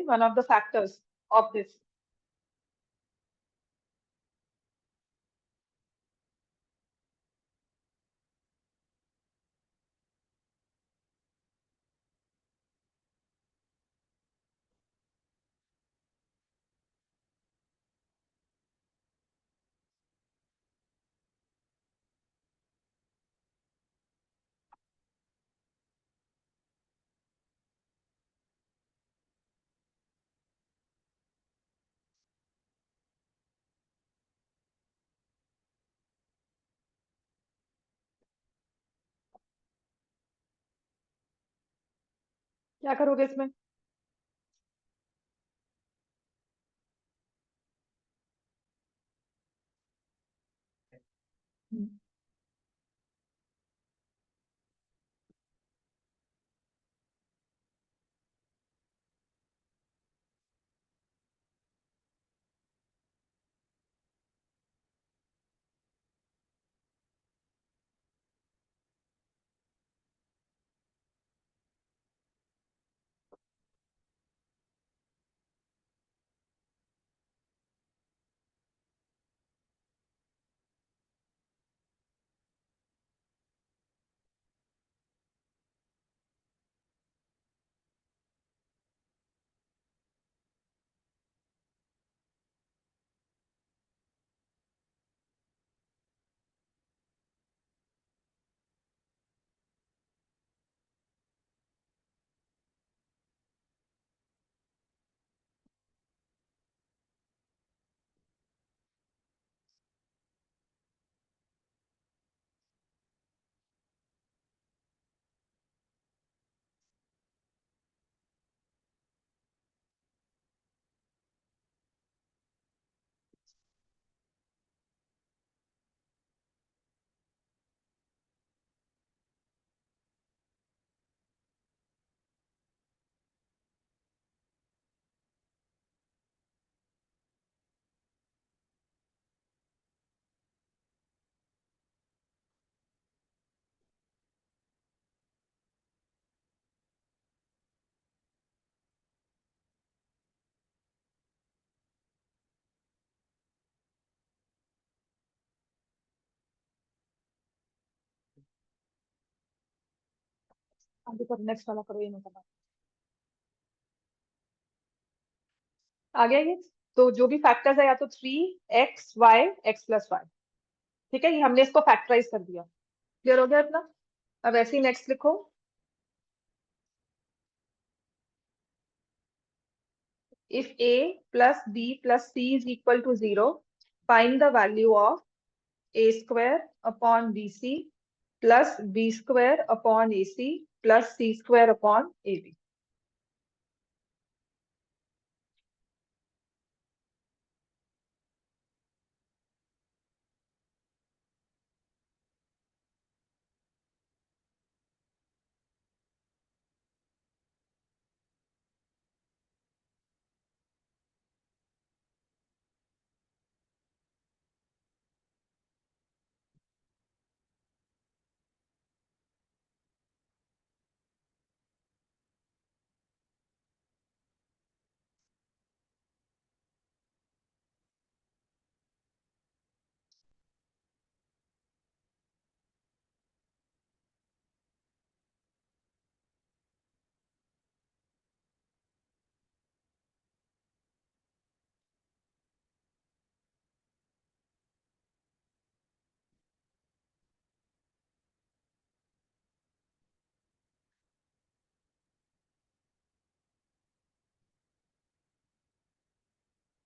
one of the factors of this. क्या करोगे इसमें? आगे करो, नेक्स्ट वाला करो, ये नहीं करना। आ गया ये? तो जो भी फैक्टर्स है, या तो 3x y x+y, ठीक है, ये हमने इसको फैक्टराइज कर दिया। क्लियर हो गया इतना? अब ऐसे ही नेक्स्ट लिखो। If a plus b plus c is equal to 0, find the value of a square upon bc plus b square upon ac plus c square upon ab.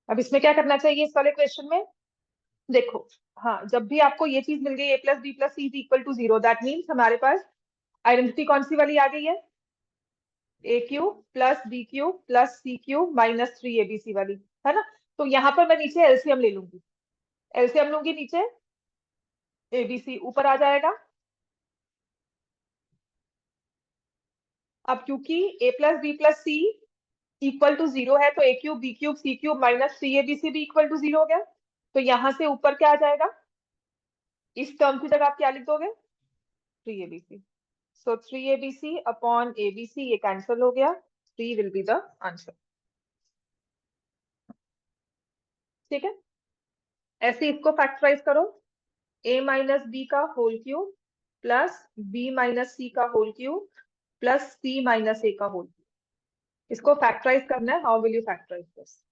अब इसमें क्या करना चाहिए इस वाले क्वेश्चन में? देखो, हाँ, जब भी आपको ये चीज मिल गई a plus B plus c is equal to 0, that means हमारे पास आइडेंटिटी कौन सी वाली आ गई है? A cube plus b cube plus c cube minus 3abc वाली, है ना? तो यहाँ पर मैं नीचे एलसीएम ले लूंगी। एलसीएम लूंगी, नीचे एबीसी ऊपर आ जाएगा। अब क्योंकि a plus B plus C equal to 0 है, तो A cube B cube C cube minus 3abc भी इक्वल टू 0 हो गया। तो यहां से ऊपर क्या आ जाएगा? इस टर्म की जगह आप क्या लिख दोगे? 3abc। सो 3abc अपॉन abc, ये कैंसिल हो गया, 3 विल बी द आंसर। ठीक है, ऐसे इसको फैक्टराइज करो, a माइनस बी का whole cube plus b minus c का whole cube plus c minus a का होल क्यूब। इसको फैक्टराइज करना है। How will you factorise this?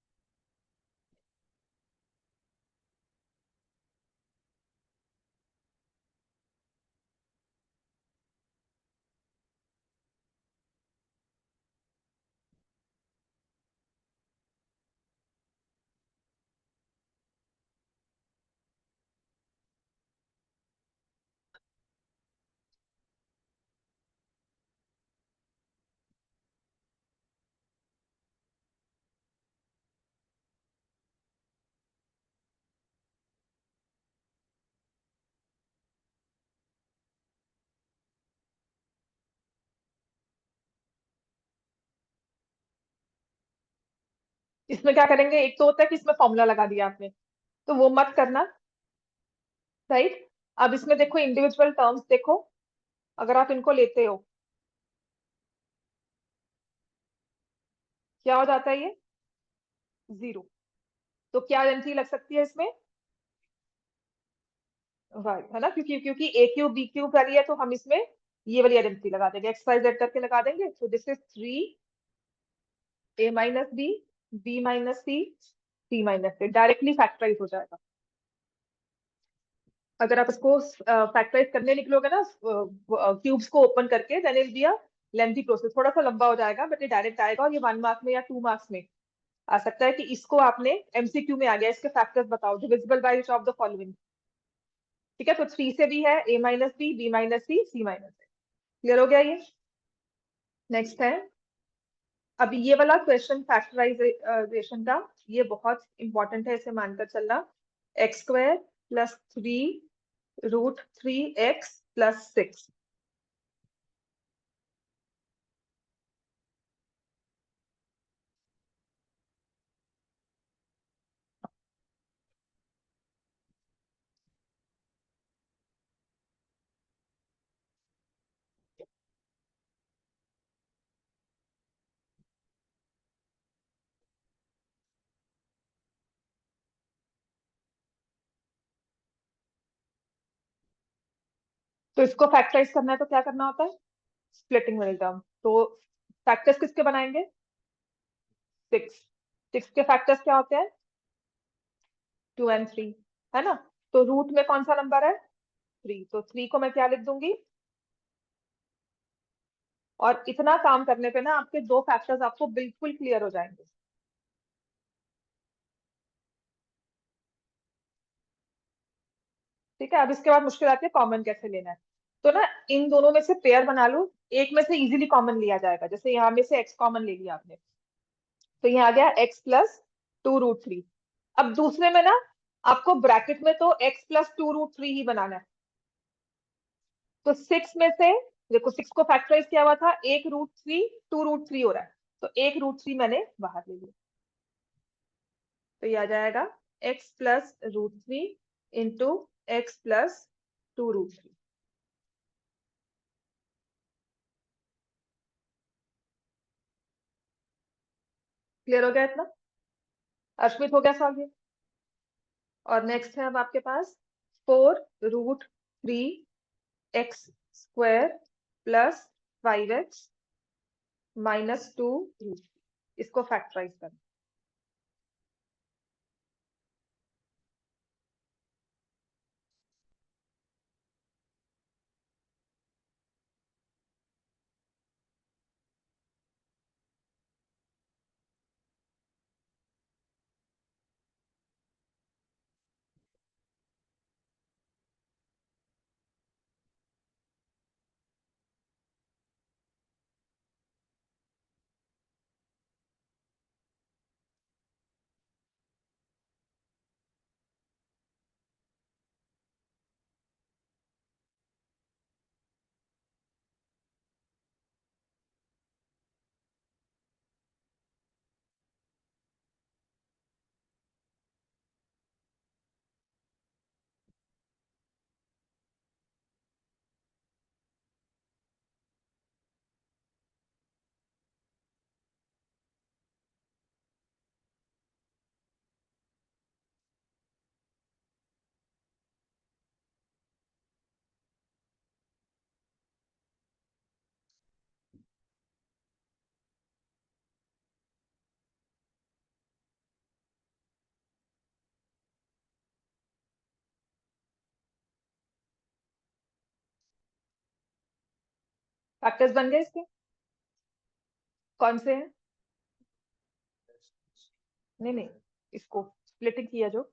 इसमें क्या करेंगे, एक तो होता है कि इसमें फॉर्मूला लगा दिया आपने, तो वो मत करना। राइट, अब इसमें देखो इंडिविजुअल टर्म्स देखो, अगर आप इनको लेते हो क्या हो जाता है ये? जीरो। तो क्या एंट्री लग सकती है इसमें? राइट, है ना, क्योंकि क्योंकि ए क्यूब बी क्यूब वाली है, तो हम इसमें ये वाली आइडेंटिटी लगा देंगे, एक्स वाई जेड करके लगा देंगे। तो this is 3 a minus B, b minus C, c minus A, directly factorise हो जाएगा। अगर आप इसको फैक्टराइज करने निकलोगे ना क्यूब्स को ओपन करके, then it be a lengthy process, थोड़ा सा लंबा हो जाएगा, बट ये डायरेक्ट आएगा, और ये 1 मार्क्स में या 2 मार्क्स में आ सकता है कि इसको आपने एमसीक्यू में आ गया, इसके फैक्टर्स बताओ, divisible by which of the following. ठीक है, तो 3 से भी है, a minus B, b minus C, c minus A. Clear हो गया ये? नेक्स्ट है, अभी ये वाला क्वेश्चन फैक्टराइजेशन का, ये बहुत इंपॉर्टेंट है, इसे मानकर चलना। x² plus 3√3x plus 6। तो इसको फैक्टराइज करना है तो क्या करना होता है? Splitting middle term. तो फैक्टर्स किसके बनाएंगे? 6। 6 के फैक्टर्स क्या होते हैं? 2 and 3, है ना। तो रूट में कौन सा नंबर है? 3, तो 3 को मैं क्या लिख दूंगी? और इतना काम करने पे ना आपके दो फैक्टर्स आपको बिल्कुल क्लियर हो जाएंगे। ठीक है, अब इसके बाद मुश्किल आती है कॉमन कैसे लेना है। तो ना इन दोनों में से पेयर बना लो, एक में से इजीली कॉमन लिया जाएगा, जैसे यहाँ में से एक्स कॉमन ले लिया आपने, तो यहाँ आ गया x+2√3। अब दूसरे में ना आपको ब्रैकेट में तो x+2√3 ही बनाना है। तो 6 में से देखो, 6 को फैक्टराइज किया हुआ था, 1√3, 2√3 हो रहा है, तो 1√3 मैंने बाहर ले लिया, तो ये आ जाएगा x+√3 इंटू x+2√3। क्लियर हो गया इतना? अर्शमित, हो गया सॉल्व ये? और नेक्स्ट है अब आपके पास 4√3x² प्लस 5x माइनस 2√3। इसको फैक्टराइज करना। फैक्टर्स बन गए इसके? कौन से हैं? नहीं नहीं, इसको स्प्लिटिंग किया जो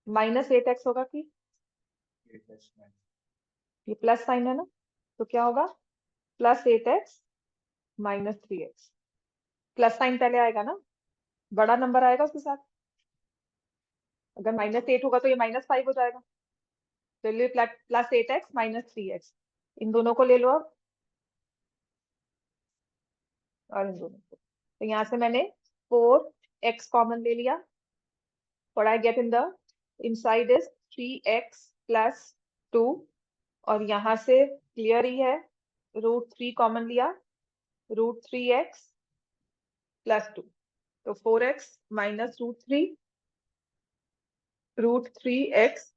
-8x होगा कि ये प्लस साइन है ना, तो क्या होगा? +8x -3x। प्लस साइन पहले आएगा ना, बड़ा नंबर आएगा उसके साथ। अगर -8 होगा तो ये -5 हो जाएगा। तो ये +8x -3x, इन दोनों को ले लो अब, और इन दोनों को। तो यहाँ से मैंने 4x कॉमन ले लिया। What I get in the inside is 3x + 2, और यहाँ से क्लियर ही है, √3 कॉमन लिया, √3x + 2, तो 4x -√3, √3x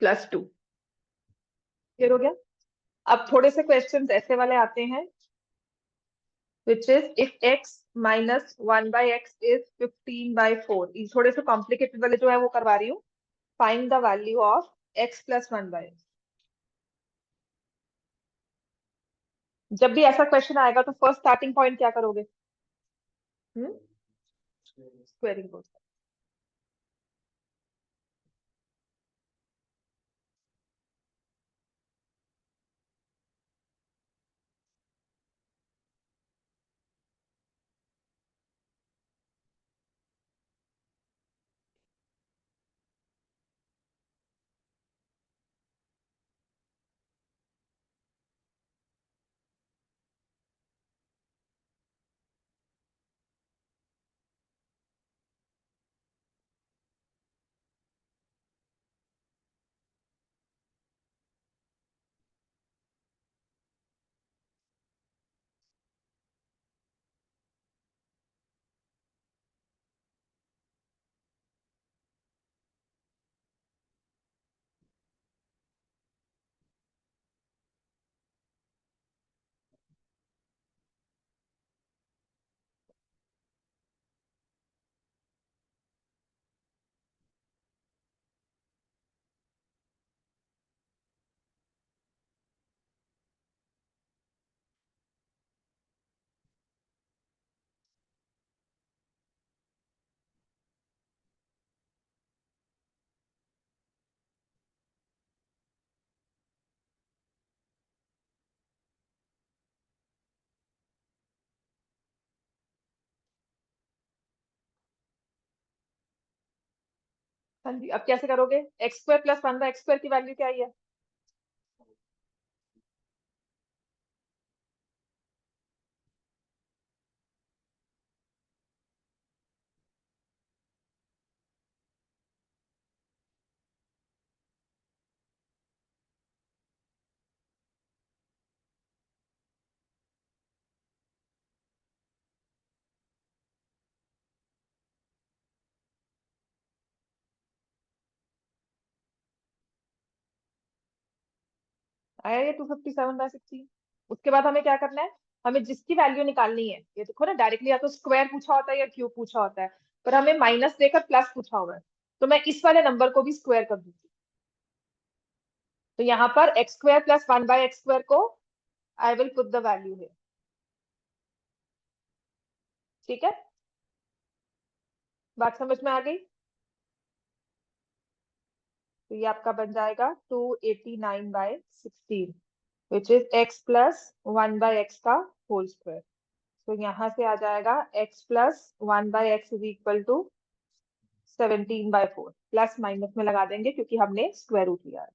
+ 2। क्लियर हो गया? अब थोड़े से क्वेश्चंस ऐसे वाले आते हैं, which is if x -1/x is 15/4। ये थोड़े से कॉम्प्लिकेटेड वाले जो है वो करवा रही हूँ। Find the value of x + 1/x। जब भी ऐसा क्वेश्चन आएगा तो फर्स्ट स्टार्टिंग पॉइंट क्या करोगे? Squaring root. हाँ जी, अब कैसे करोगे? x² + 1/x² की वैल्यू क्या आई है? आया ये 257/16। उसके बाद हमें क्या करना है? हमें जिसकी वैल्यू निकालनी है, ये देखो ना, डायरेक्टली या तो स्क्वायर पूछा होता है या क्यूब पूछा होता है, पर हमें माइनस देकर प्लस पूछा हुआ है, तो मैं इस वाले नंबर को भी स्क्वायर कर दूंगी। तो यहाँ पर x² + 1/x² को I will put the value है। ठीक है, बात समझ में आ गई? तो ये आपका बन जाएगा 289/16, विच इज x + 1/x का होल स्क्वायर। तो यहाँ से आ जाएगा x + 1/x = 17/4। प्लस माइनस में लगा देंगे क्योंकि हमने स्क्वायर रूट लिया है।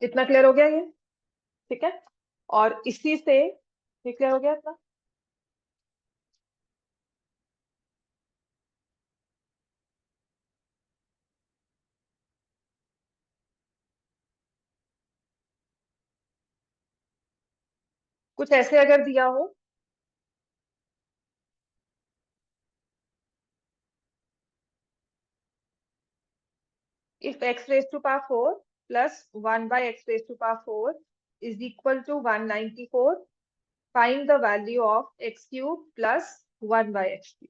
इतना क्लियर हो गया ये? ठीक है, और इसी से ये क्लियर हो गया इतना? कुछ ऐसे अगर दिया हो, if x⁴ + 1/x⁴ = 194, find the value of x³ + 1/x³।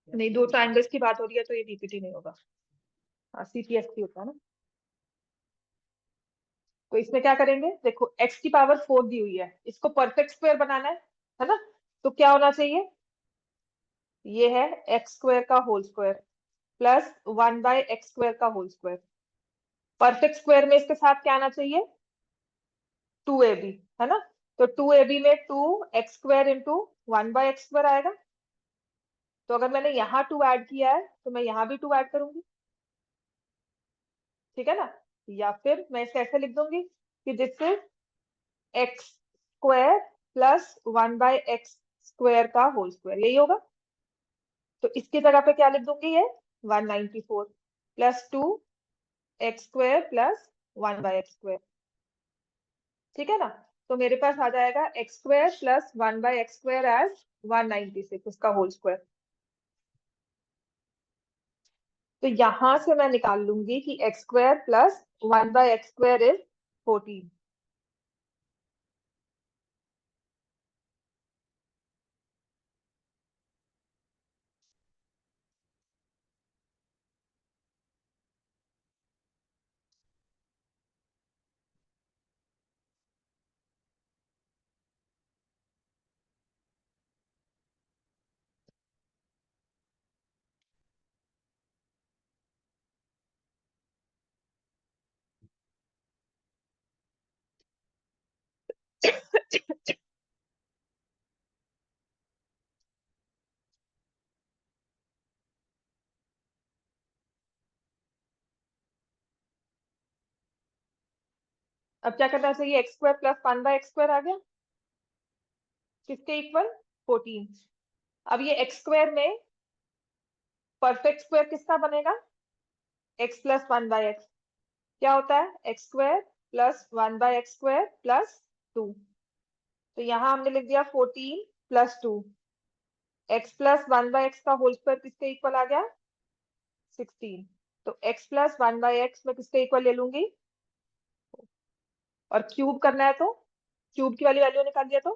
नहीं, दो ट्राइंगल्स की बात हो रही है तो ये डीपीटी नहीं होगा। हाँ, सीपीएसटी होता है ना। तो इसमें क्या करेंगे, देखो एक्स की पावर 4 दी हुई है, इसको परफेक्ट स्क्वायर बनाना है ना। तो क्या होना चाहिए, ये है एक्स स्क्वायर का होल स्क्वायर प्लस 1/x² का होल स्क्वायर। परफेक्ट स्क्वायर में इसके साथ क्या आना चाहिए, 2ab, है ना। तो 2ab में 2x² इंटू 1/x² आएगा। तो अगर मैंने यहाँ 2 ऐड किया है तो मैं यहाँ भी 2 ऐड करूंगी, ठीक है ना। या फिर मैं इसे ऐसे लिख दूंगी कि जिससे x² प्लस 1/x² का होल स्क्वायर, यही होगा। तो इसकी जगह पे क्या लिख दूंगी, ये 194 प्लस 2x² प्लस 1/x², ठीक है ना। तो मेरे पास आ जाएगा x² प्लस 1/x² एज 196, उसका होल स्क्वायर। तो यहां से मैं निकाल लूंगी कि x² प्लस 1/x² इज 14। अब क्या करना चाहिए, x² प्लस 1/x² आ गया, किसके इक्वल, 14। अब ये x² में परफेक्ट स्क्वायर किसका बनेगा, x प्लस 1/x। क्या होता है, x² प्लस 1/x² प्लस 2। तो यहाँ हमने लिख दिया 14 प्लस 2, x प्लस 1/x का होल स्क्वायर किसके इक्वल आ गया, 16। तो x प्लस 1/x में किसके इक्वल ले लूंगी, और क्यूब करना है तो क्यूब की वाली वैल्यू निकाल दिया तो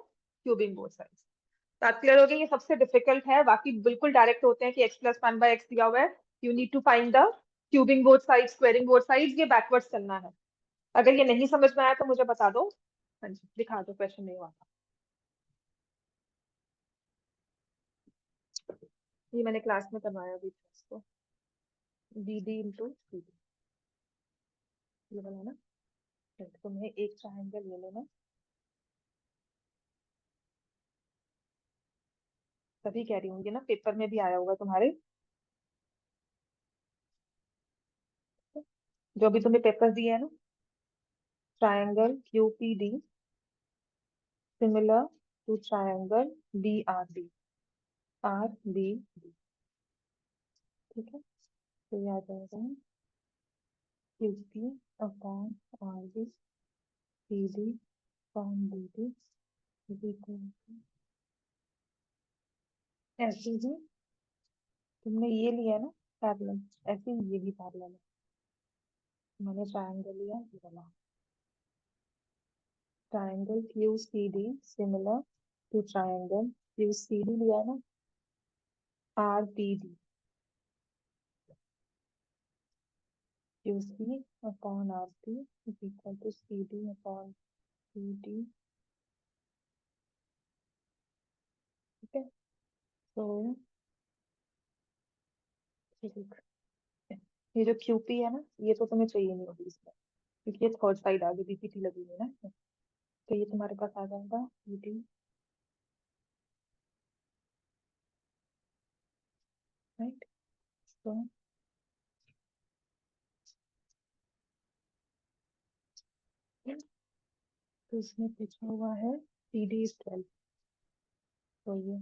क्यूबिंग बोथ साइड्स। बात क्लियर हो गई, ये सबसे डिफिकल्ट है, बाकी बिल्कुल डायरेक्ट होते हैं कि x प्लस 1/x दिया हुआ है, you need to find the cubing both sides, squaring both sides, ये बैकवर्ड्स चलना है। अगर ये नहीं समझ में आया तो मुझे बता दो, हाँ जी दिखा दो, क्वेश्चन नहीं हुआ। ये मैंने क्लास में करवाया भी था इसको, D D into C D, ये वाला ना। तो तुम्हें एक ट्रायंगल ले लेना, तभी कह रही हूँ, ये ना पेपर में भी आया होगा तुम्हारे, जो भी तुम्हें पेपर दिए है ना। Triangle QPD similar to triangle BRD, RBD, ठीक है। तो ये आ जाएगा QP upon RB, CD upon BD is equal to, ऐसे ही तुमने ये लिया ना पैरेलल, ऐसे ही ये भी पैरेलल है। मैंने ट्रायंगल लिया ये वाला, triangle QCD similar to triangle QCD लिया ना, RBD, QC upon RB is equal to CD upon CD, ठीक है। तो ये जो QP है ना, ये तो तुम्हें चाहिए नहीं होगी इसमें, क्योंकि ये थर्ड साइड आ गई, बीपीटी लगी हुई है ना। तो ये तुम्हारे पास आ जाएगा PD, राइट। तो इसमें पूछा हुआ है CD इज 12, तो ये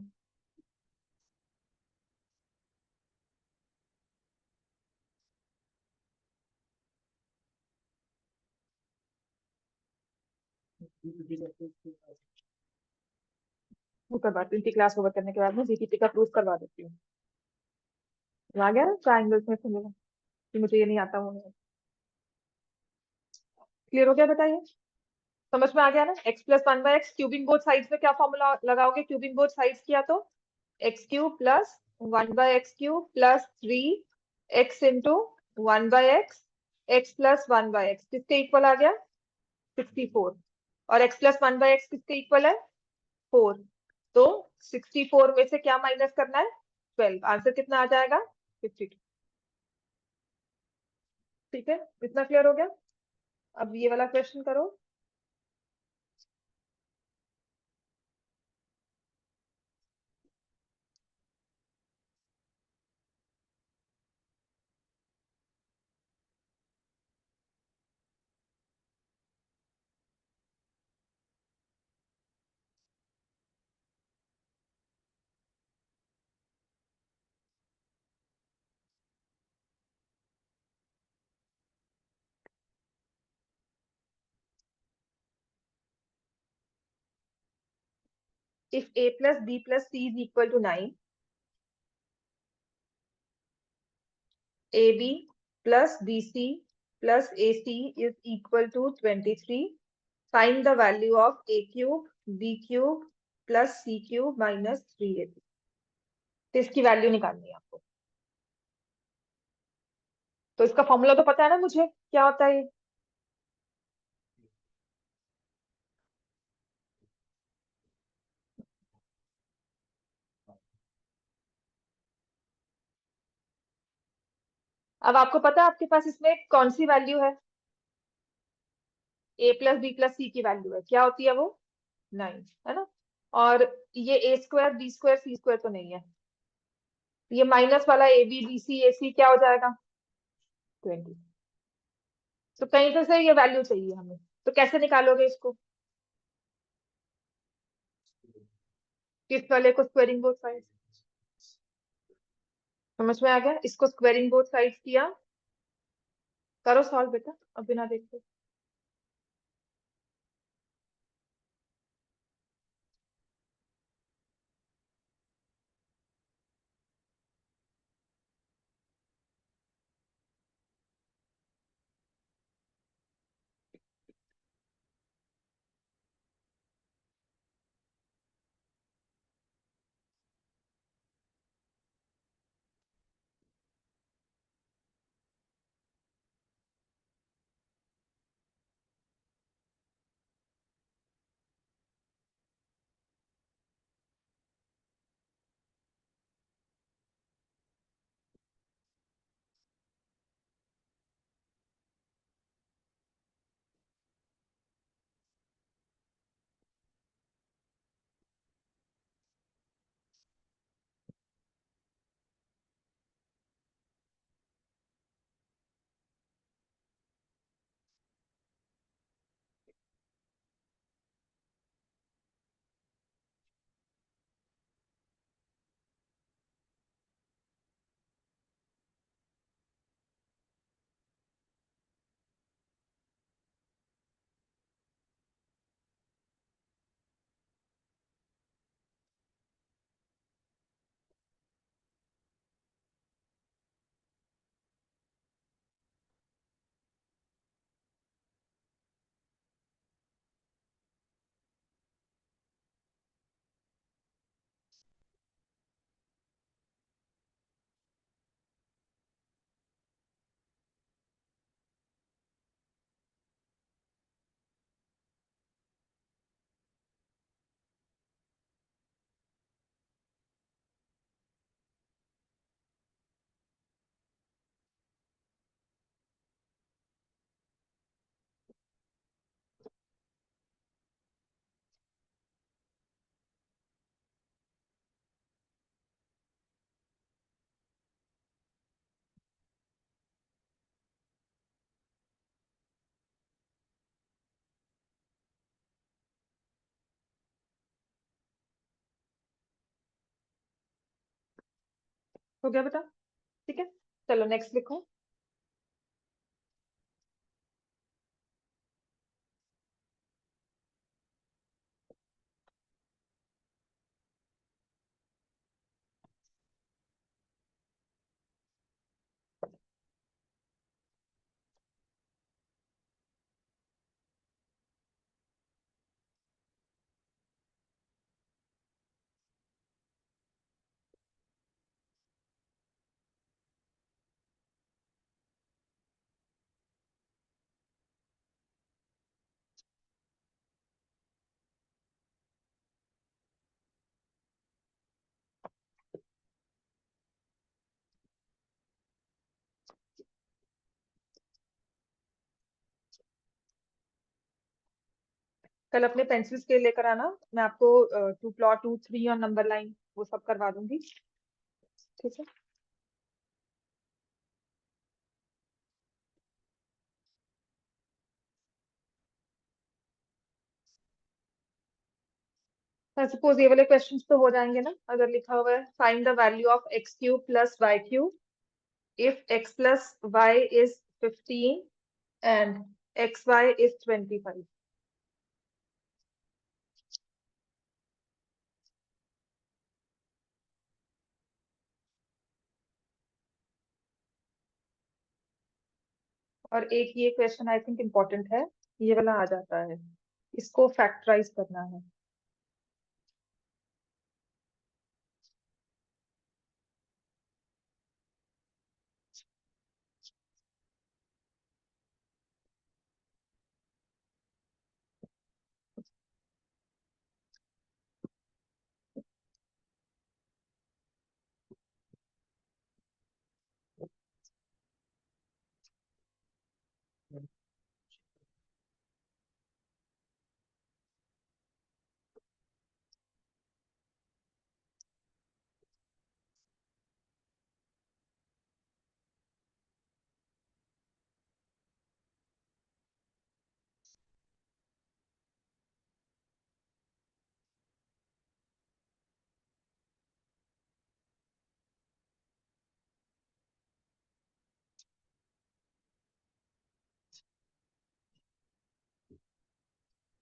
वो करवाती हूँ, इनकी क्लास ओवर करने के बाद मैं बीपीटी का प्रूफ करवा देती हूँ। आ गया ट्राइंगल्स में समझ, कि मुझे ये नहीं आता वो नहीं। क्लियर हो गया, बताइए, समझ में आ गया ना। x plus 1/x cubing both sides में क्या फॉर्मूला लगाओगे, क्यूबिंग बोथ साइड्स किया तो x cube plus 1/x³ plus 3x into 1/x, x plus 1/x किसके इक्वल आ गया? 64। और x प्लस 1/x किसके इक्वल है? 4। तो 64 में से क्या माइनस करना है? 12। आंसर कितना आ जाएगा? 52। ठीक है, इतना क्लियर हो गया? अब ये वाला क्वेश्चन करो। If a plus b plus c is equal to 9, ab plus bc plus ac is equal to 23. Find the value of a cube, b cube plus c cube minus 3ab। तो इसकी value निकालनी है आपको। तो इसका formula तो पता है ना मुझे, क्या होता है ये? अब आपको पता है आपके पास इसमें कौन सी वैल्यू है? a प्लस बी प्लस सी की वैल्यू है, क्या होती है वो? 9, है ना? और ये a square B square C square तो नहीं है, ये माइनस वाला ए बी बी सी ए सी क्या हो जाएगा? 20। तो कहीं तो से ये वैल्यू चाहिए हमें, तो कैसे निकालोगे इसको? किस वाले को? Squaring both side. समझ में आ गया? इसको स्क्वेयरिंग बोथ साइड किया। करो सॉल्व बेटा, अब बिना देखे। हो गया बेटा? ठीक है, चलो नेक्स्ट लिखो। कल अपने पेंसिल स्केल लेकर आना, मैं आपको टू प्लॉट 2 3 और नंबर लाइन वो सब करवा दूंगी। ठीक है। सपोज ये वाले क्वेश्चंस तो हो जाएंगे ना, अगर लिखा हुआ है find the value of X cube plus Y cube if x plus y is 15 and xy is 25। और एक ये क्वेश्चन आई थिंक इम्पोर्टेंट है, ये वाला आ जाता है, इसको फैक्टराइज करना है।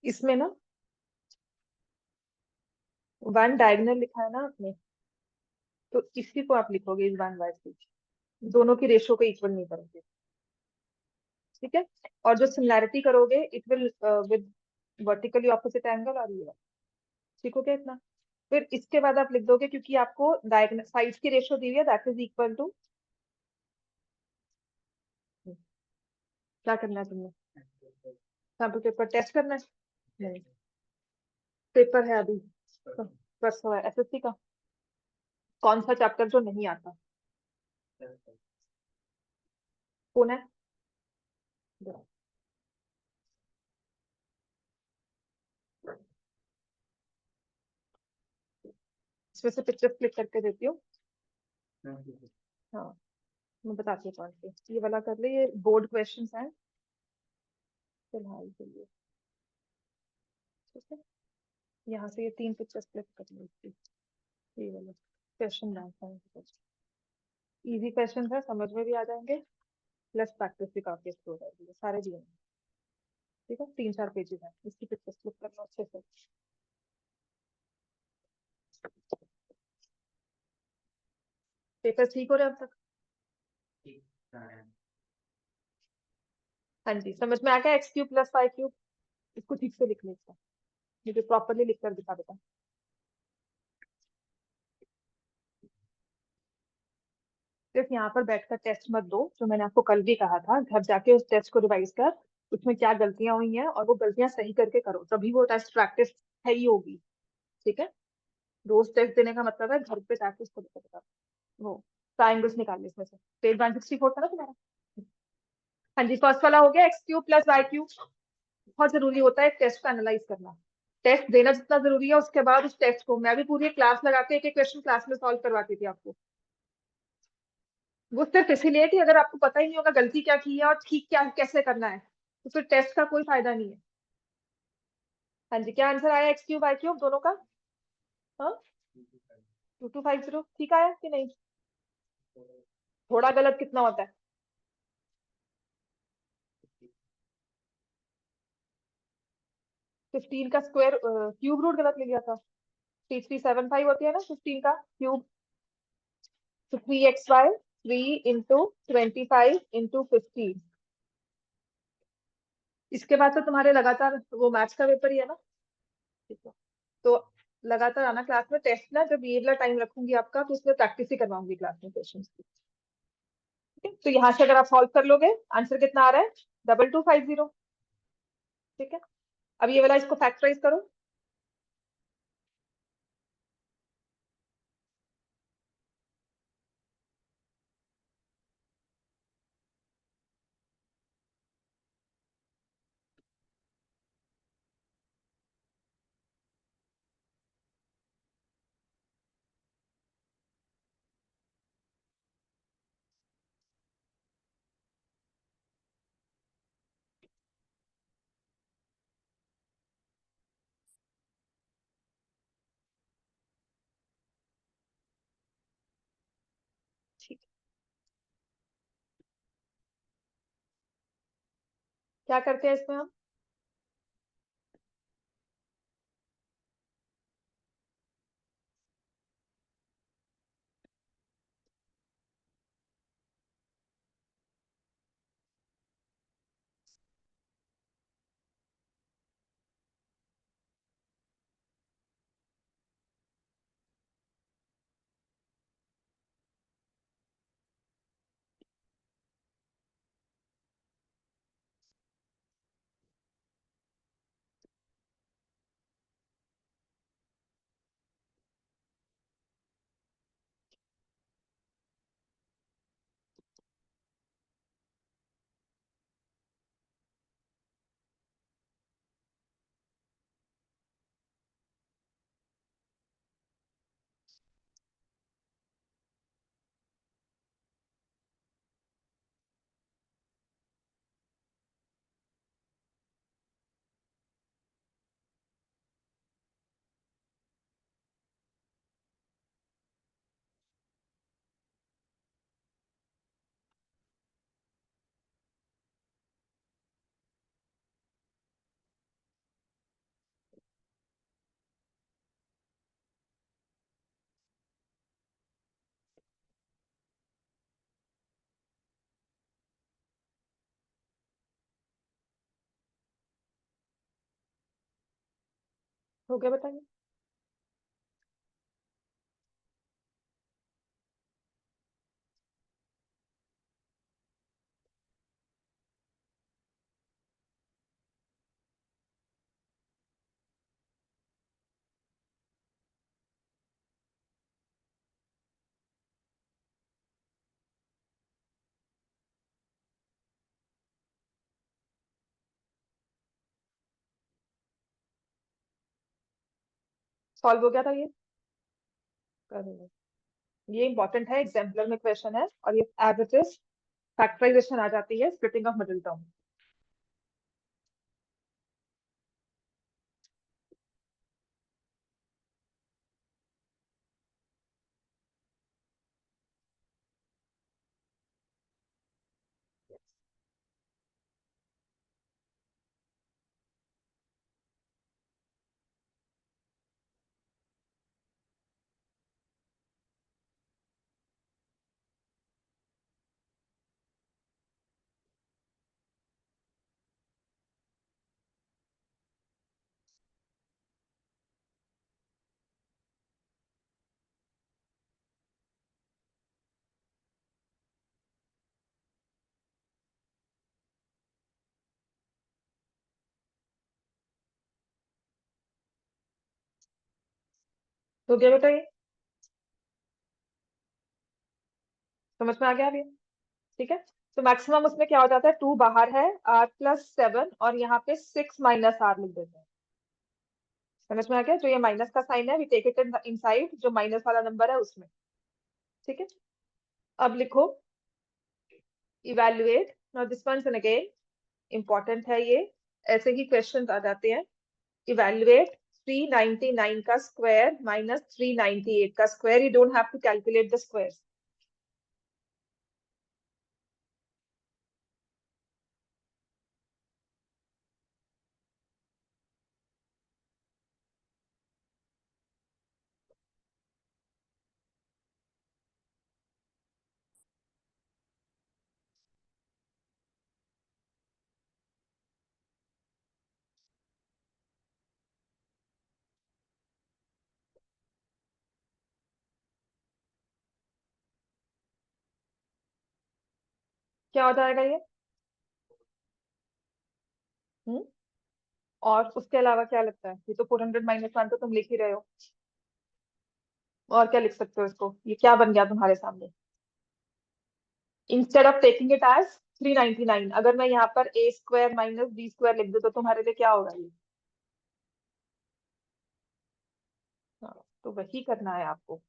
इसमें ना वन डायगोनल लिखा है ना आपने, तो इसी को आप लिखोगे इस वन बाय टू, दोनों की रेशो को इक्वल नहीं करोगे। ठीक है। और जो सिमिलैरिटी करोगे it will with vertically opposite angle और ये, ठीक हो गया इतना। फिर इसके बाद आप लिख दोगे, क्योंकि आपको डायगोनल साइड्स की रेशो दी हुई है, दैट इज इक्वल टू, क्या करना है तुमने, सैम्पल पेपर टेस्ट करना है? नहीं, पेपर है अभी, तो परसों है एसएससी का। कौन सा चैप्टर जो नहीं आता? कौन है? इसमें से पिक्चर क्लिक करके देती हूँ। हाँ, मैं बताती हूँ कौन सी, ये वाला कर ले, ये बोर्ड क्वेश्चंस हैं फिलहाल के लिए। ठीक है, यहाँ से ये 3 पिक्चर्स क्लिक कर लो इसकी, ये वाला क्वेश्चन डालता है। इजी क्वेश्चन है, समझ में भी आ जाएंगे, प्लस प्रैक्टिस भी काफी अच्छी हो जाएगी, सारे दिए हैं। ठीक है, 3 4 पेजेस हैं, इसकी पिक्चर्स क्लिक कर लो अच्छे से। पेपर ठीक हो रहे हैं अब तक? हाँ जी, समझ में आ गया, X cube plus Y cube, इसको ठीक से लिख लेता, मुझे प्रॉपरली लिख कर दिखा देता। सिर्फ यहाँ पर बैठकर टेस्ट मत दो, जो मैंने आपको कल भी कहा था, घर जाके उस टेस्ट को रिवाइज कर, उसमें क्या गलतियां हुई हैं और वो गलतियां सही करके करो, तभी वो टेस्ट प्रैक्टिस है ही होगी। ठीक है, रोज टेस्ट देने का मतलब है घर पे जाके उसको देखो बता। वो ट्राइंगल्स निकाल ले इसमें से, पेज 164 था ना तुम्हारा? हाँ जी, फर्स्ट वाला हो गया, X cube plus Y cube. बहुत जरूरी होता है टेस्ट को एनालाइज करना, टेस्ट देना जितना जरूरी है, उसके बाद उस टेस्ट को, मैं भी पूरी क्लास लगा के एक एक क्वेश्चन क्लास में सॉल्व करवाती थी आपको। वो सिर्फ इसीलिए कि अगर आपको पता ही नहीं होगा गलती क्या की है और ठीक क्या कैसे करना है, तो फिर टेस्ट का कोई फायदा नहीं है। हाँ जी, क्या आंसर आया एक्स क्यूब वाई क्यूब दोनों का? हाँ, 2250 ठीक आया कि नहीं? थोड़ा गलत कितना होता है? 15 का स्क्वायर क्यूब रूट गलत ले लिया था। 3375 होती है ना 15 का क्यूब, तो 3xy 3 into 25 into 15। इसके बाद तो तुम्हारे लगातार वो मैथ्स का पेपर ही है ना। ठीक है, तो लगातार आना क्लास में, टेस्ट ना जब ये वाला टाइम रखूंगी आपका, तो उसमें प्रैक्टिस ही करवाऊंगी क्लास में क्वेश्चन की। ठीक है, तो यहाँ से अगर आप सॉल्व कर लोगे, आंसर कितना आ रहा है? 2250। ठीक है, अब ये वाला इसको फैक्टराइज करो। ठीक, क्या करते हैं इसमें हम? हो गया, बताइए। सॉल्व हो गया था ये? कर देंगे। ये इंपॉर्टेंट है, एग्जाम्पलर में क्वेश्चन है, और ये एज इट इज फैक्टराइजेशन आ जाती है, स्प्लिटिंग ऑफ मिडिल टर्म। हो गया बेटा ये? समझ में आ गया अभी? ठीक है। तो मैक्सिमम उसमें क्या हो जाता है, 2 बाहर है, r+7, और यहाँ पे 6 - r लिख देते हैं। समझ में आ गया? जो ये माइनस का साइन है, we take it in inside जो माइनस वाला नंबर है उसमें। ठीक है। अब लिखो evaluate. Now this one again important है ये, ऐसे ही क्वेश्चन आ जाते हैं। इवेल्युएट 399 का स्क्वायर माइनस 398 का square. You don't have to calculate the square. क्या हो जाएगा ये? हम्म और उसके अलावा क्या लगता है? ये तो 400 - 1 तो तुम लिख ही रहे हो। और क्या लिख सकते हो इसको? ये क्या बन गया तुम्हारे सामने? Instead of taking it as 399, अगर मैं यहाँ पर a² - b² लिख दूं तो तुम्हारे लिए क्या होगा ये? हाँ, तो वही करना है आपको।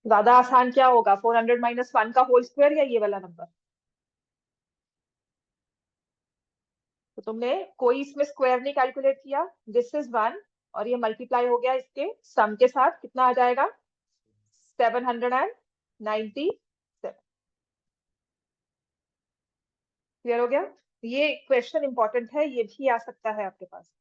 ज्यादा आसान क्या होगा, 400 - 1 का होल स्क्वायर या ये वाला नंबर? तो तुमने कोई इसमें स्क्वायर नहीं कैलकुलेट किया। दिस इज 1, और ये मल्टीप्लाई हो गया इसके सम के साथ, कितना आ जाएगा? 700 97। क्लियर हो गया? ये क्वेश्चन इंपॉर्टेंट है, ये भी आ सकता है आपके पास।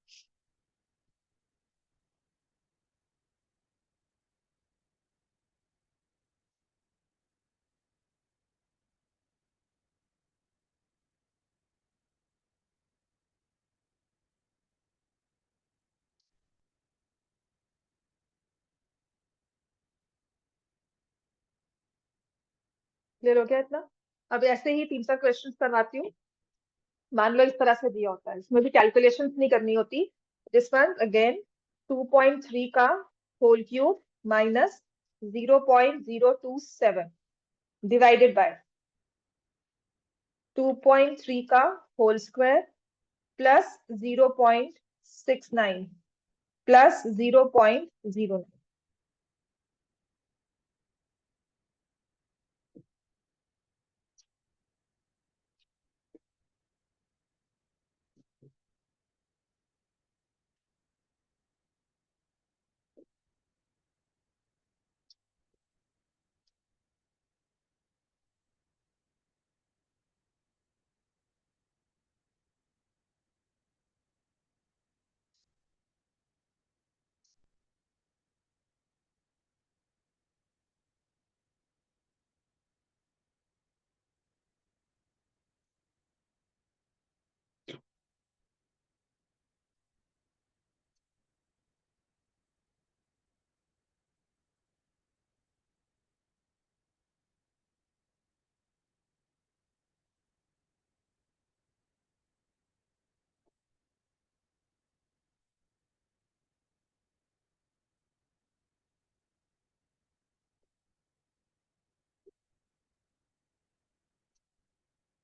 क्लियर हो गया इतना? अब ऐसे ही 3 4 क्वेश्चन करवाती हूँ। मान लो इस तरह से दिया होता है, इसमें भी कैलकुलेशंस नहीं करनी होती। दिस वन अगेन 2.3 का whole cube minus 0.027 divided by 2.3 का होल स्क्वायर प्लस 0.69 प्लस 0.09।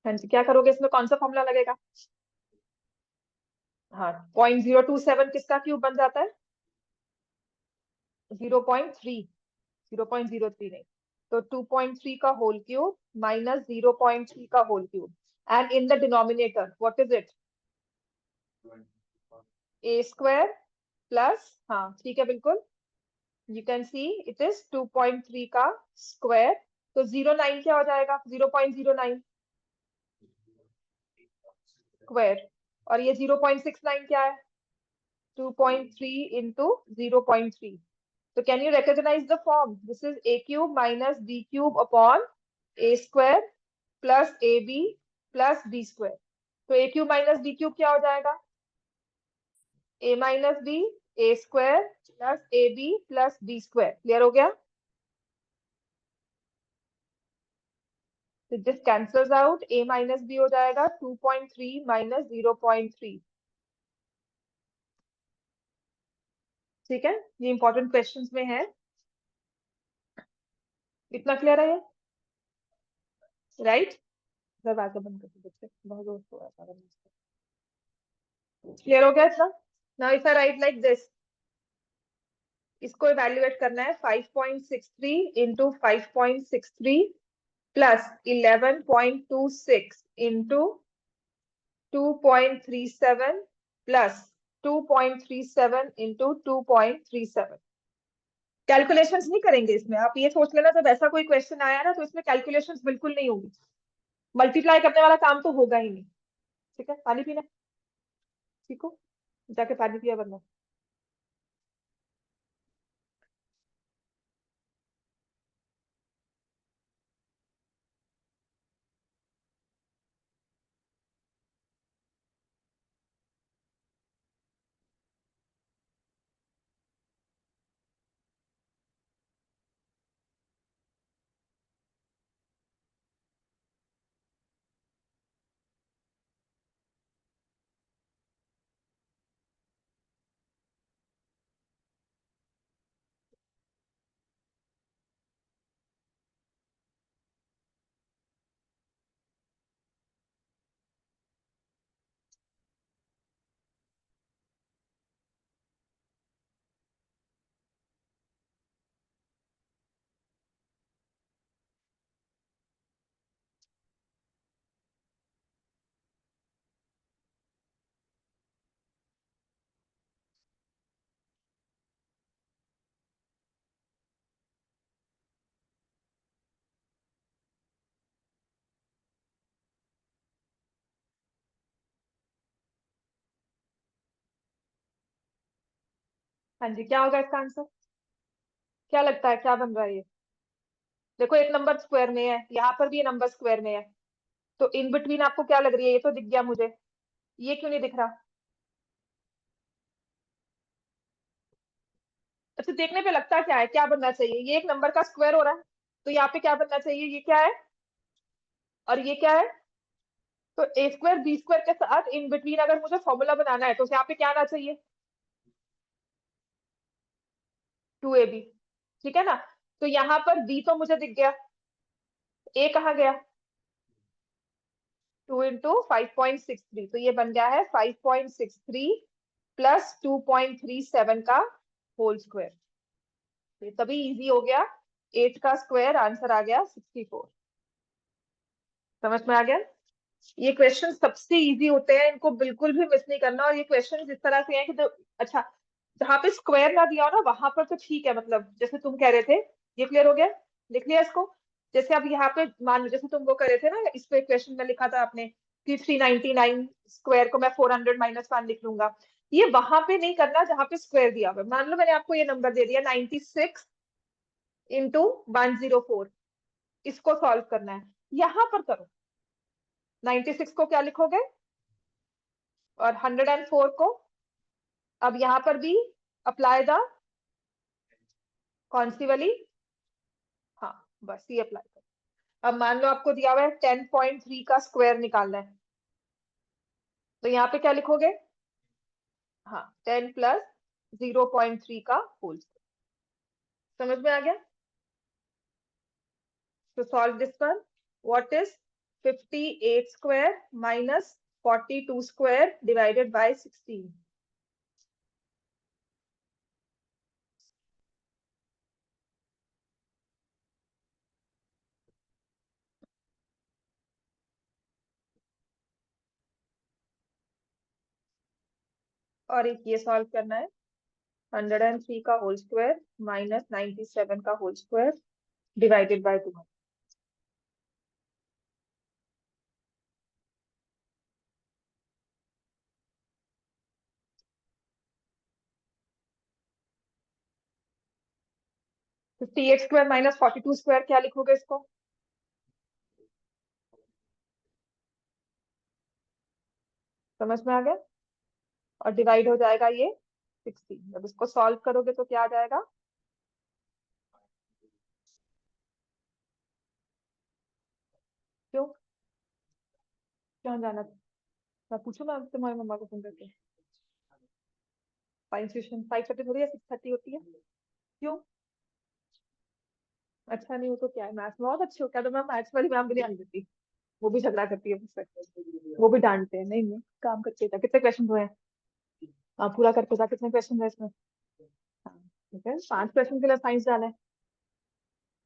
हाँ जी, क्या करोगे इसमें? कौन सा फॉर्मूला लगेगा? हाँ, 0.027 किसका क्यूब बन जाता है? 0.3, 0.03 नहीं। तो 2.3 का होल क्यूब माइनस 0.3 का whole cube, and in the denominator what is it? A square plus, हाँ ठीक है बिल्कुल, you can see it is 2.3 का स्क्वायर। तो 09 क्या हो जाएगा? 0.09 स्क्वायर। और ये 0.69 क्या है? 2.3 into 0.3। So can you recognize the form? This is a cube minus b cube upon a square plus ab plus b square. तो a cube minus b cube क्या हो जाएगा? a minus b, a square plus ab plus b square. Clear हो गया? तो this cancels out, a minus b हो जाएगा 2.3 minus 0.3। ठीक है, ये इंपॉर्टेंट क्वेश्चंस में है। इतना क्लियर है ये? राइट? दरवाजा बंद कर दो बच्चे, बहुत जोर से हो रहा है। क्लियर हो गया इतना? Now if I right like this, इसको इवेल्युएट करना है 5.63 into 5.63 plus 11.26 into 2.37 plus 2.37 into 2.37। Calculations नहीं करेंगे इसमें, आप ये सोच लेना जब ऐसा कोई क्वेश्चन आया ना तो इसमें कैलकुलेशंस बिल्कुल नहीं होगी। मल्टीप्लाई करने वाला काम तो होगा ही नहीं। ठीक है, पानी पीना? ठीक हो, जाके पानी पिया वरना। हाँ जी, क्या होगा इसका आंसर? क्या लगता है क्या बन रहा है ये? देखो एक नंबर स्क्वायर में है, यहाँ पर भी ये नंबर स्क्वायर में है, तो इन बिटवीन आपको क्या लग रही है? ये तो दिख गया मुझे, ये क्यों नहीं दिख रहा? अच्छा, देखने पे लगता क्या है, क्या बनना चाहिए? ये एक नंबर का स्क्वायर हो रहा है, तो यहाँ पे क्या बनना चाहिए? ये क्या है और ये क्या है? तो ए स्क्वायर बी स्क्वायर के साथ इन बिटवीन अगर मुझे फॉर्मूला बनाना है तो यहाँ पे क्या आना चाहिए? 2ab। ठीक है ना? तो यहाँ पर बी तो मुझे दिख गया, ए कहाँ गया? 2 × 5.63, तो ये बन गया है 5.63 प्लस 2.37 का होल स्क्वायर। ये तभी इजी हो गया, 8 का स्क्वायर आंसर आ गया 64। समझ में आ गया? ये क्वेश्चन सबसे इजी होते हैं, इनको बिल्कुल भी मिस नहीं करना। और ये क्वेश्चन इस तरह से हैं कि अच्छा, जहाँ पे स्क्वायर ना दिया हो ना वहां पर तो ठीक है, मतलब जैसे तुम कह रहे थे। ये क्लियर हो गया? लिख लिया इसको? जैसे अब यहाँ पे मान लो, जैसे तुम वो कर रहे थे ना, इस पे क्वेश्चन में लिखा था आपने कि 399 स्क्वायर को मैं 400 - 1 लिख लूंगा। ये वहां पे नहीं करना जहाँ पे स्क्वायर दिया हुआ है। मान लो मैंने आपको ये नंबर दे दिया 96 × 104, इसको सॉल्व करना है, यहाँ पर करो। 96 को क्या लिखोगे और 104 को? अब यहाँ पर भी अप्लाई द कौन सी वाली? हाँ, बस ये अप्लाई करो। अब मान लो आपको दिया हुआ है 10.3 का स्क्वायर निकालना है, तो यहाँ पे क्या लिखोगे? हाँ, 10 प्लस 0.3 का होल स्क्वायर। समझ में आ गया? तो solve this one. What is 58 square minus 42 square divided bye 16? और एक ये सॉल्व करना है, 103 का होल स्क्वायर माइनस 97 का whole square divided by 2। 58 square minus 42 square, क्या लिखोगे इसको? समझ में आ गया? और डिवाइड हो जाएगा ये 16। जब इसको सॉल्व करोगे तो क्या आ जाएगा? क्यों? क्यों जाना था? मैं पूछू, मैं तुम्हारी मम्मा को फोन करके। साइंस ट्यूशन 5:30 थोड़ी है, 6:30 होती है। क्यों? अच्छा नहीं हो तो क्या है, मैथ्स में बहुत अच्छे हो क्या? तो मैं मैथ्स वाली मैम भी नहीं आने देती, वो भी झगड़ा करती है मुझसे, वो भी डांटते हैं। नहीं नहीं, काम करते था। कितने क्वेश्चन हुए हैं? हाँ, पूरा करके था। कितने क्वेश्चन है इसमें? हाँ, ठीक है, 5 क्वेश्चन के लिए साइंस जाना है।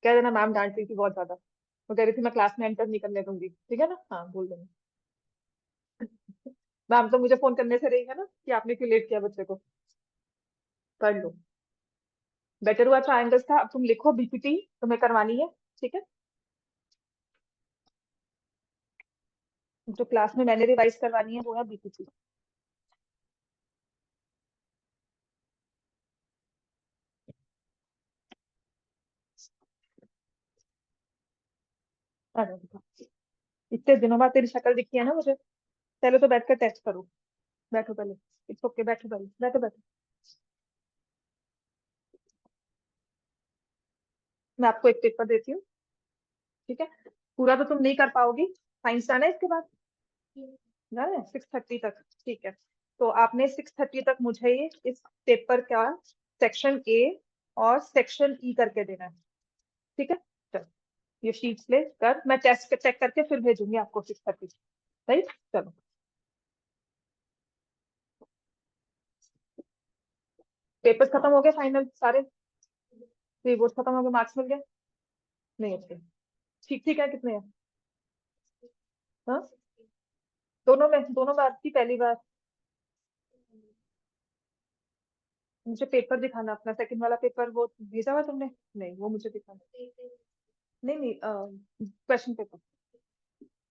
कह देना मैम डांट रही थी बहुत ज्यादा, वो कह रही थी मैं क्लास में एंटर नहीं करने दूंगी। ठीक है ना? हाँ, बोल देना। मैम तो मुझे फोन करने से रही है ना कि आपने क्यों लेट किया बच्चे को। कर लो। बेटर हुआ ट्रायंगल्स था। अब तुम लिखो बीपीटी, तुम्हें करवानी है। ठीक है? जो क्लास में मैंने रिवाइज करवानी है वो है बीपीटी। अरे देखो, इतने दिनों बाद तेरी शक्ल दिखी है ना मुझे। चलो तो बैठ कर टेस्ट करो। बैठो पहले। इट्स ओके, बैठो पहले, बैठो बैठो। मैं आपको एक पेपर देती हूँ। ठीक है? पूरा तो तुम नहीं कर पाओगी, साइंस जाना है इसके बाद। जाना है 6:30 तक? ठीक है। तो आपने 6:30 तक मुझे इस पेपर का सेक्शन ए और सेक्शन ई करके देना है। ठीक है? चलो, ये शीट्स ले कर मैं टेस्ट चेक करके फिर भेजूंगी आपको 6:30। राइट? चलो। पेपर्स खत्म हो गए फाइनल सारे? रिपोर्ट खत्म हो गए, मार्क्स मिल गए? नहीं अच्छे? ठीक ठीक है, कितने हैं? हाँ, दोनों बार की पहली बार? मुझे पेपर दिखाना अपना, सेकंड वाला पेपर वो भेजा हुआ तुमने? नहीं, वो मुझे दिखाना। नहीं नहीं, क्वेश्चन पेपर।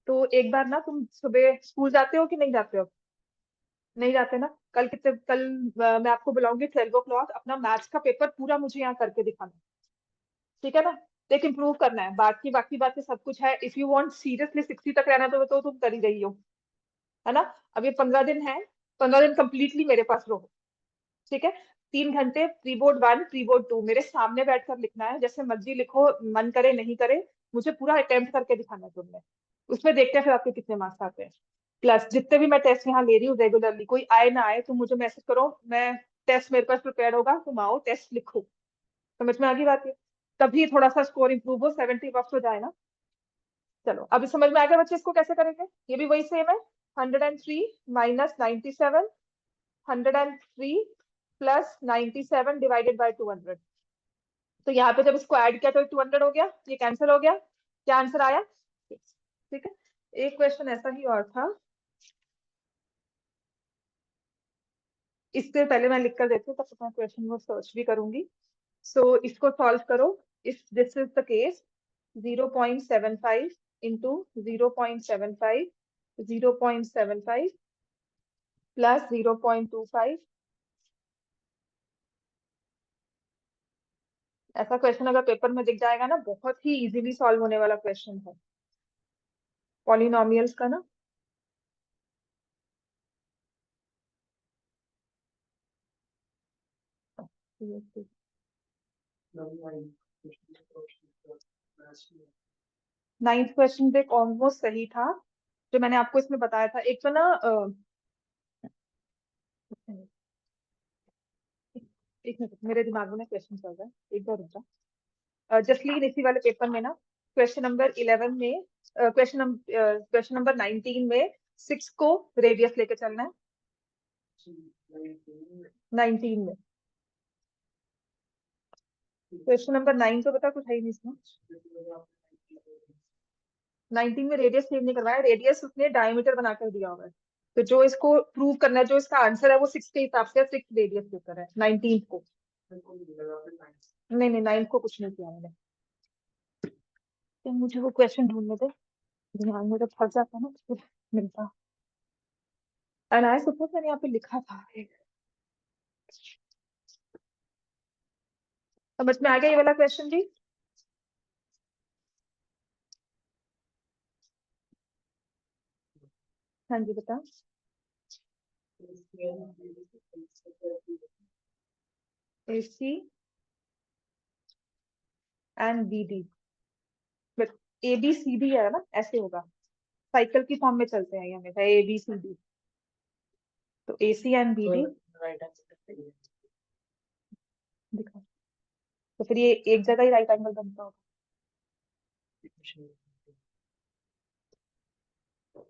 तो एक बार ना, तुम सुबह स्कूल जाते हो कि नहीं जाते हो? नहीं जाते ना? कल कितने, कल मैं आपको बुलाऊंगी 12 o'clock, अपना मैथ्स का पेपर पूरा मुझे यहाँ करके दिखाना, ठीक है ना? देख, इम्प्रूव करना है, बाकी बातें सब कुछ है। इफ यू वांट सीरियसली 60 तक रहना तो तुम कर ही रही हो, है ना? अब ये 15 दिन है, 15 दिन कंप्लीटली मेरे पास रहो, ठीक है? 3 घंटे प्री बोर्ड 1 प्री बोर्ड 2 मेरे सामने बैठकर लिखना है, जैसे मर्जी लिखो, मन करे नहीं करे, मुझे पूरा अटेम्प्ट करके दिखाना है तुमने। उसमें देखते हैं फिर आपके कितने मार्क्स आते हैं। प्लस जितने भी मैं टेस्ट यहाँ ले रही हूँ रेगुलरली, कोई आए ना आए, तो मुझे मैसेज करो, मैं टेस्ट मेरे पास प्रिपेयर होगा, तुम आओ टेस्ट लिखो। समझ में आ गई बात है? तभी थोड़ा सा स्कोर इंप्रूव हो, 70 हो जाए ना। चलो अभी समझ में आ गया बच्चे, इसको कैसे करेंगे? ये भी वही सेम है, 103 माइनस 97, 103 प्लस 97 डिवाइडेड बाई 200। तो यहाँ पे जब इसको ऐड किया तो 200 हो गया, ये कैंसिल हो गया। क्या आंसर आया? ठीक है। एक क्वेश्चन ऐसा ही और था, इससे पहले मैं लिख कर देती हूँ, तब तक मैं क्वेश्चन को सर्च भी करूंगी। सो इसको सॉल्व करो। If this is the case, 0.75 into 0.75, 0.75 plus 0.25। ऐसा क्वेश्चन अगर पेपर में दिख जाएगा ना, बहुत ही इजीली सॉल्व होने वाला क्वेश्चन है, पॉलिनोमियल्स का ना। नाइन्थ क्वेश्चन देख ऑलमोस्ट सही था, जो मैंने आपको इसमें बताया था। एक तो ना एक मिनट, मेरे दिमाग में ना क्वेश्चन चल रहा है, एक बार रुक जा। जसलीन इसी वाले पेपर में ना, क्वेश्चन नंबर 11 में, क्वेश्चन नंबर 19 में 6 को रेडियस लेके चलना है। 19 में, क्वेश्चन नंबर 9 तो बता, कुछ है ही नहीं इसमें। 19 में रेडियस चेंज नहीं करवाया, रेडियस उसने डायमीटर बनाकर दिया हुआ है। तो जो इसको प्रूव करना है, जो इसका आंसर है वो 6 के हिसाब से 6 रेडियस पेपर है 19 को। नहीं नहीं, 9 को कुछ नहीं किया मैंने। तो मुझे वो क्वेश्चन ढूंढने दे, ध्यान में जब फंस जाता है ना तो फिर मिलता। एंड आई सपोज मैंने यहाँ पे लिखा था समझ में आ गया ये वाला क्वेश्चन जी? हाँ जी बता। AC and BD, but ABCD है ना, ऐसे होगा, साइकिल की फॉर्म में चलते हैं ये हमेशा, ABCD। तो AC एंड BD दिखा, तो फिर ये एक जगह ही राइट एंगल बनता होगा।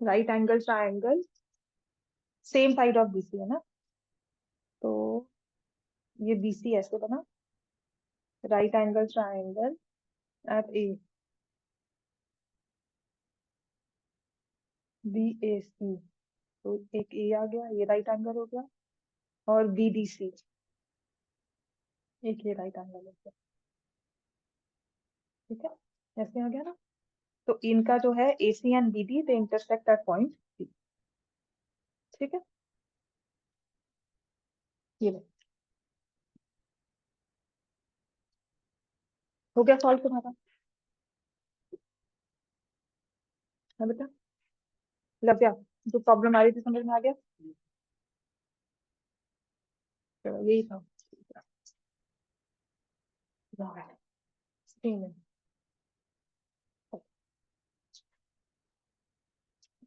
Right angle triangle, same side of BC है ना, तो ये BC ऐसे बना, right angle triangle at A, BAC, तो एक A आ गया, ये राइट एंगल हो गया, और BDC, एक ये राइट एंगल हो गया, ठीक है? ऐसे आ गया ना? तो इनका जो है AC and BD they intersect at point C, ठीक है? ये लो, हो गया सॉल्व तुम्हारा? है बेटा? लग गया? जो प्रॉब्लम आ रही थी समझ में आ गया? चलो यही था। स्क्रीन में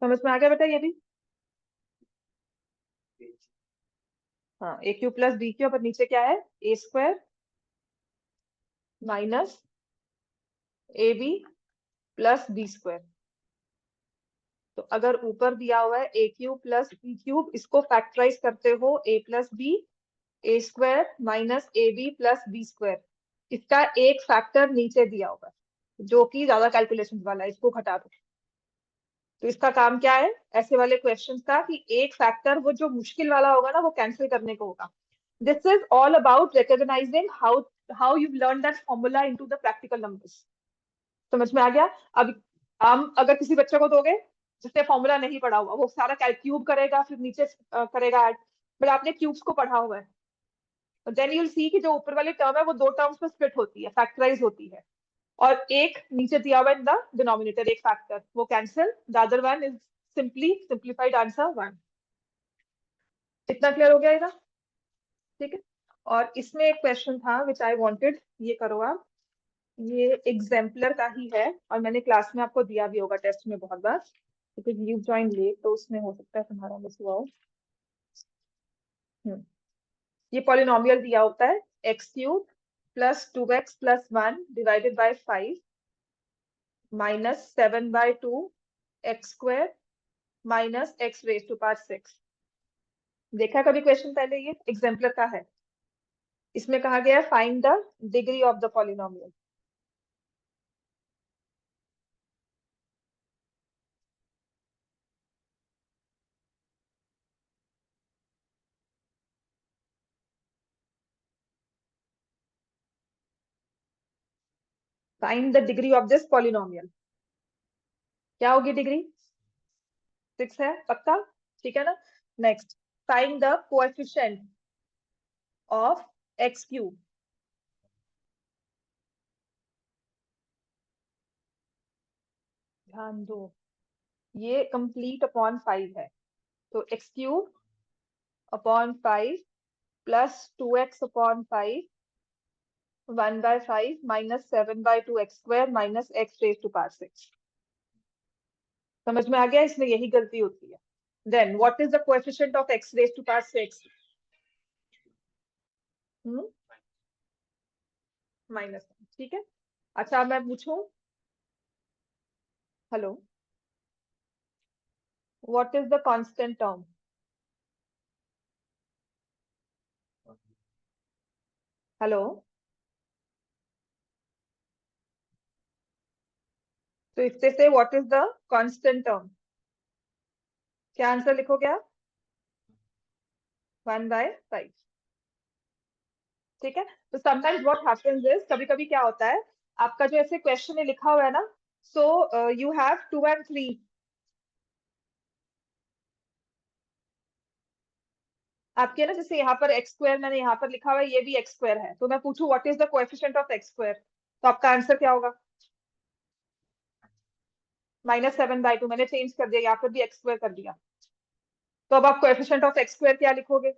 समझ में आ गया बेटा ये भी? हाँ, AQ प्लस BQ, पर नीचे क्या है? A² minus AB plus B²। तो अगर ऊपर दिया हुआ है AQ प्लस BQ, इसको फैक्टराइज करते हो A plus B, A² minus AB plus B²। इसका एक फैक्टर नीचे दिया होगा जो कि ज्यादा कैलकुलेशन वाला है, इसको हटा दो। तो इसका काम क्या है ऐसे वाले क्वेश्चंस का, कि एक फैक्टर वो जो मुश्किल वाला होगा ना, वो कैंसिल करने को होगा। This is all about recognising how you learn that formula into the practical numbers. समझ में आ गया? अब हम अगर किसी बच्चे को दोगे, जिसने फॉर्मूला नहीं पढ़ा हुआ वो सारा क्यूब करेगा, फिर नीचे करेगा ऐड। बट आपने क्यूब्स को पढ़ा हुआ है, देन यू विल सी कि जो ऊपर वाली टर्म है वो दो टर्म्स में स्प्लिट होती है, फैक्टराइज होती है, और एक नीचे दिया हुआ इन द डिनोमिनेटर, एक फैक्टर, वो cancel, the other one is simply simplified answer 1। इतना क्लियर हो गया इधर? ठीक है। और इसमें एक क्वेश्चन था विच आई वांटेड, ये करो आप, ये एग्जाम्पलर का ही है, और मैंने क्लास में आपको दिया भी होगा टेस्ट में बहुत बार, क्योंकि यू ज्वाइन लेट तो उसमें हो सकता है तुम्हारा मिस हुआ हो। हम्म, ये पॉलिनोमियल दिया होता है x³ + 2x + 1 divided by 5 -7/2 x² -x⁻⁶। देखा कभी क्वेश्चन पहले? ये एग्जाम्पलर का है। इसमें कहा गया है find the degree of the polynomial. Find the degree of this polynomial. क्या होगी डिग्री? 6 है पक्का? ठीक है ना। Next, find the coefficient of x³। ध्यान दो, ये कंप्लीट अपॉन 5 है, तो x³/5 +2x/5 1/5 -7/2 x² -x⁻⁶। समझ में आ गया? इसमें यही गलती होती है। Then what is the coefficient of x⁻⁶? -1। ठीक है। अच्छा अब मैं पूछूं, hello, what is the constant term? Hello, तो इससे से what is the constant term? क्या आंसर लिखोगे आप? 1/5। ठीक है। तो समटाइम्स व्हाट हैपेंस इज, कभी कभी क्या होता है, आपका जो ऐसे क्वेश्चन में लिखा हुआ है ना, सो यू हैव 2 and 3। आपके ना जैसे यहाँ पर x² मैंने यहाँ पर लिखा हुआ है, ये भी x² है, तो मैं पूछूं what is the coefficient of x², तो आपका आंसर क्या होगा? -7/2। मैंने चेंज कर दिया, यहाँ पर भी x² कर दिया, तो अब आप कोएफिशिएंट ऑफ x² क्या लिखोगे?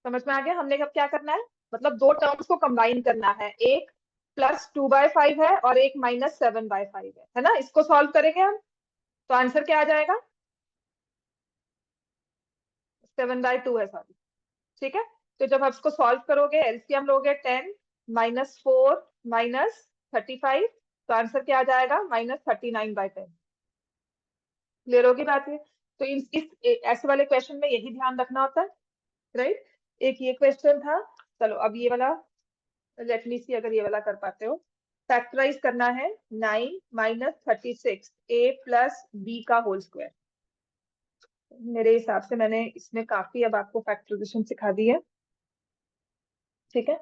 समझ में आ गया? हमने अब क्या करना है, मतलब दो टर्म्स को कंबाइन करना है, एक +2/5 है और एक -7/5 है ना, इसको सॉल्व करेंगे हम, तो आंसर क्या आ जाएगा? 7/2 है, सॉरी। ठीक है। तो जब आप इसको सॉल्व करोगे, एलसीएम लोगे, 10 -4 -35, तो आंसर क्या आ जाएगा? -39/10। क्लियर होगी बात ये? तो ऐसे वाले क्वेश्चन में यही ध्यान रखना होता है, राइट। एक ये क्वेश्चन था। चलो अब ये वाला, लेट मी सी अगर ये वाला कर पाते हो। फैक्टराइज करना है 9 -36 a + b² मेरे हिसाब से मैंने इसमें काफी अब आपको फैक्टराइजेशन सिखा दी है। ठीक है।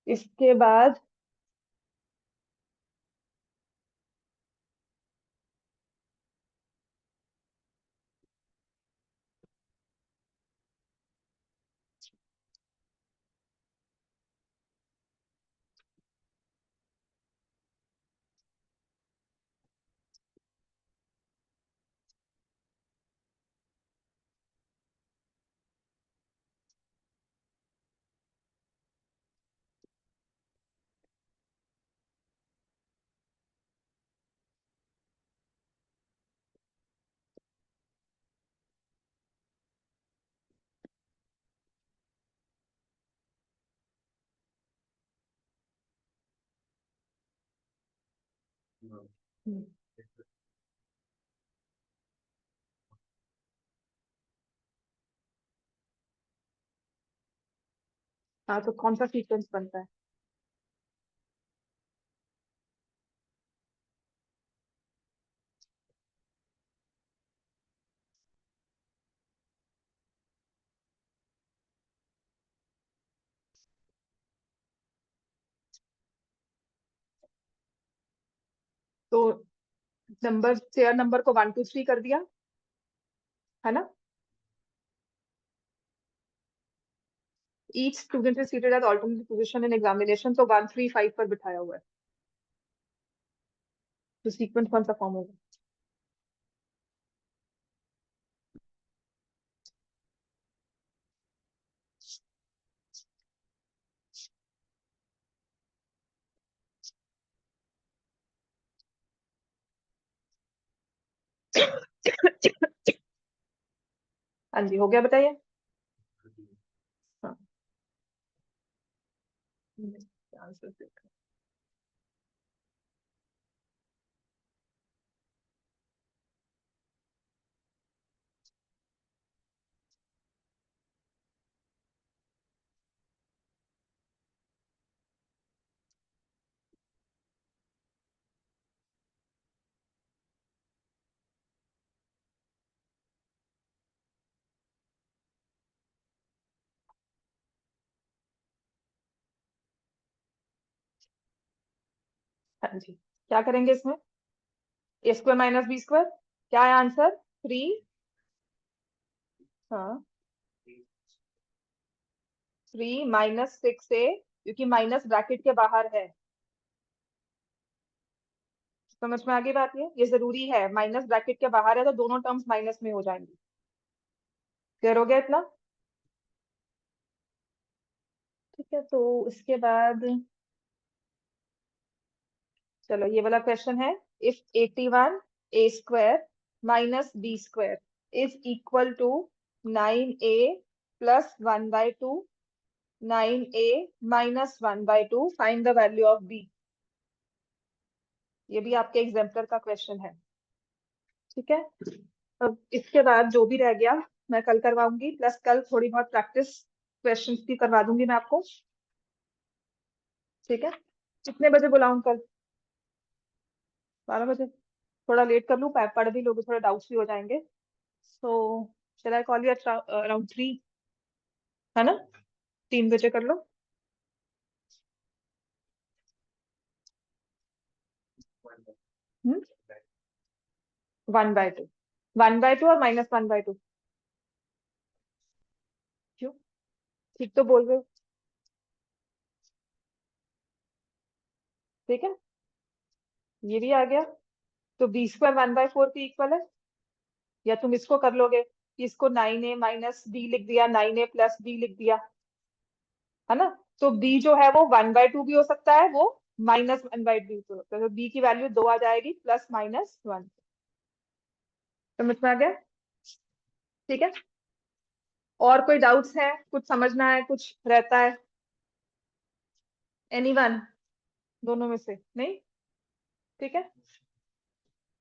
इसके बाद हम्म, हाँ, तो कौन सा सीक्वेंस बनता है? तो नंबर, चेयर नंबर को 1 2 3 कर दिया, है ना? Each student is seated at alternate position in examination, तो 1 3 5 पर बिठाया हुआ है, तो सीक्वेंस कौन सा फॉर्म होगा? हाँ जी, हो गया, बताइए। हाँ, आंसर देखो। हाँ जी, क्या करेंगे इसमें? ए स्क्वायर माइनस बी स्क्वायर, क्या है आंसर? 3। हाँ, 3 - 6a, क्योंकि माइनस ब्रैकेट के बाहर है। समझ में आ गई बात? ये जरूरी है, माइनस ब्रैकेट के बाहर है तो दोनों टर्म्स माइनस में हो जाएंगी। क्लियर हो गया इतना? ठीक है, तो इसके बाद चलो ये वाला क्वेश्चन है। If 81a² minus B square is equal to 9a plus 1/2, 9a minus 1/2, find the value of B. ये भी आपके एग्जाम्पलर का क्वेश्चन है। ठीक है, अब इसके बाद जो भी रह गया मैं कल करवाऊंगी, प्लस कल थोड़ी बहुत प्रैक्टिस क्वेश्चंस भी करवा दूंगी मैं आपको। ठीक है, कितने बजे बुलाऊं कल? 12 बजे? थोड़ा लेट कर लूं, पढ़ भी लोगे, थोड़ा डाउट्स भी हो जाएंगे। So shall I call you at around 3, है ना? 3 बजे कर लो। 1/2, 1/2 और -1/2? क्यों? ठीक तो बोल रहे हो। ठीक है, ये भी आ गया। तो b² 1/4 के इक्वल है। या तुम इसको कर लोगे कि इसको 9a माइनस b लिख दिया, 9a प्लस b लिख दिया, है ना? तो b जो है वो 1/2 भी हो सकता है, वो -1/2 भी हो सकता है, तो b की वैल्यू 2 आ जाएगी, +-1। समझ में आ गया? ठीक है, और कोई डाउट्स है? कुछ समझना है, कुछ रहता है? एनीवन? दोनों में से नहीं? ठीक है,